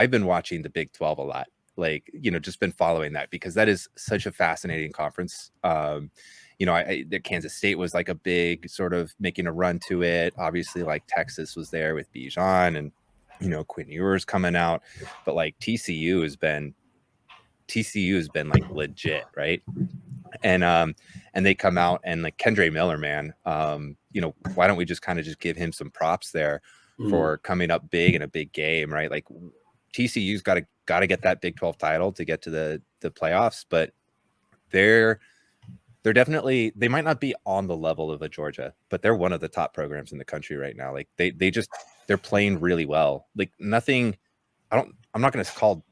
I've been watching the Big 12 a lot, like, just been following that because that is such a fascinating conference. The Kansas State was like a big sort of making a run to it. Obviously, like Texas was there with Bijan and, Quinn Ewers coming out, but like TCU has been like legit, right? And they come out and like Kendre Miller, man, why don't we just kind of just give him some props there for coming up big in a big game, right? Like TCU's got to get that Big 12 title to get to the playoffs, but they're definitely, they might not be on the level of a Georgia, but they're one of the top programs in the country right now. Like they're playing really well. Like nothing, I'm not going to call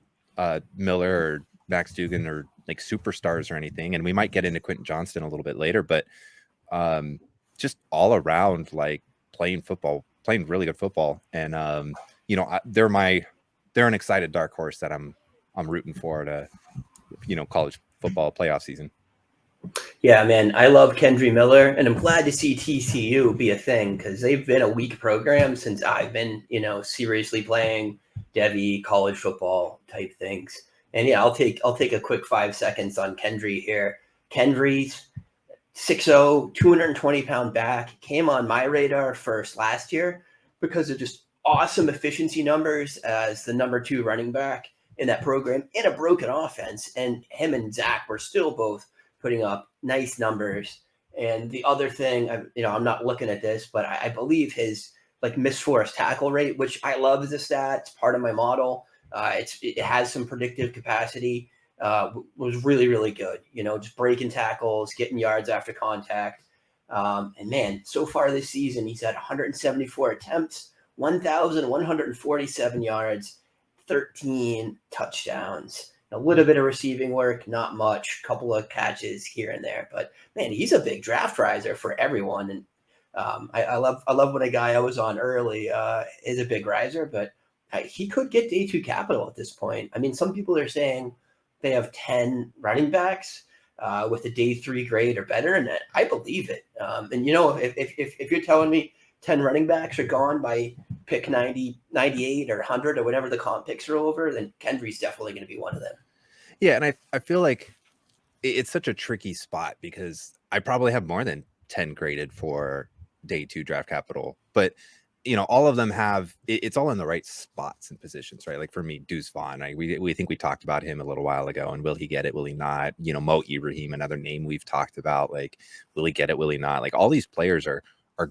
Miller or Max Dugan or like superstars or anything. And we might get into Quentin Johnston a little bit later, but just all around, like playing really good football. And, they're an excited dark horse that I'm rooting for to, college football playoff season. Yeah, man, I love Kendre Miller, and I'm glad to see TCU be a thing because they've been a weak program since I've been, seriously playing Devy college football type things. And yeah, I'll take a quick 5 seconds on Kendre here. Kendry's 6'0", 220-pound back, came on my radar first last year because of just awesome efficiency numbers as the number 2 running back in that program in a broken offense. And him and Zach were still both putting up nice numbers. And the other thing, I'm not looking at this, but I believe his like missed forced tackle rate, which I love as a stat. It's part of my model. It has some predictive capacity. Was really, really good. Just breaking tackles, getting yards after contact. And man, so far this season, he's had 174 attempts, 1,147 yards, 13 touchdowns. A little bit of receiving work, not much, couple of catches here and there. But man, he's a big draft riser for everyone. And I love when a guy I was on early is a big riser, but he could get day 2 capital at this point. I mean, some people are saying they have 10 running backs with a day 3 grade or better, and I believe it. And if you're telling me 10 running backs are gone by pick 90, 98 or 100 or whatever the comp picks are over, then Kendry's definitely going to be one of them. Yeah, and I feel like it's such a tricky spot because I probably have more than 10 graded for day 2 draft capital, but all of them have it's all in the right spots and positions, right? Like for me, Deuce Vaughn, we think we talked about him a little while ago, and will he get it? Will he not? Mo Ibrahim, another name we've talked about, like will he get it? Will he not? Like all these players are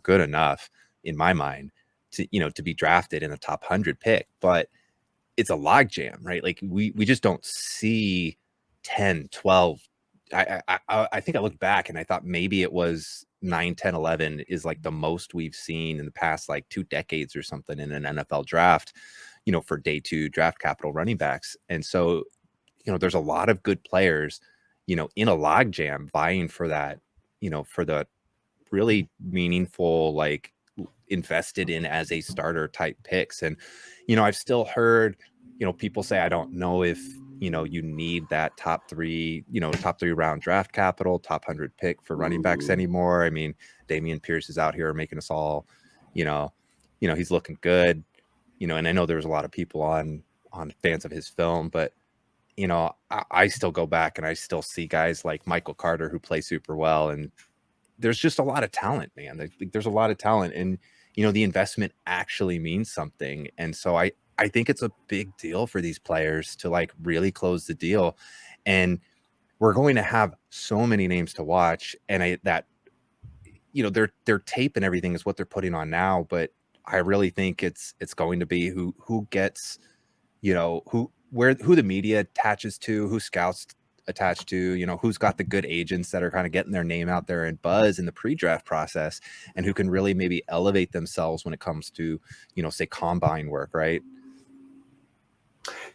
good enough in my mind to be drafted in the top 100 pick, but it's a logjam, right? Like we just don't see 10, 12. I think I looked back and I thought maybe it was 9, 10, 11 is like the most we've seen in the past like 2 decades or something in an NFL draft, for day 2 draft capital running backs. And so, there's a lot of good players, in a logjam vying for that, for the really meaningful, like invested in as a starter type picks. And, I've still heard, people say, I don't know if, you need that top 3 round draft capital, top 100 pick for running backs anymore. I mean, Dameon Pierce is out here making us all, he's looking good, and I know there's a lot of people on fans of his film, but, I still go back and I still see guys like Michael Carter who play super well. And there's just a lot of talent, man. There's a lot of talent, and, the investment actually means something. And so I think it's a big deal for these players to like really close the deal. And we're going to have so many names to watch. And their tape and everything is what they're putting on now. But I really think it's going to be who gets, who the media attaches to, who scouts attached to, who's got the good agents that are kind of getting their name out there and buzz in the pre-draft process, and who can really maybe elevate themselves when it comes to, say combine work, right?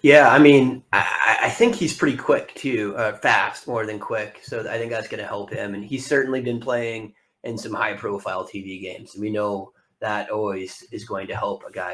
Yeah, I mean, I think he's pretty quick too, fast more than quick. So I think that's going to help him. And he's certainly been playing in some high-profile TV games. We know that always is going to help a guy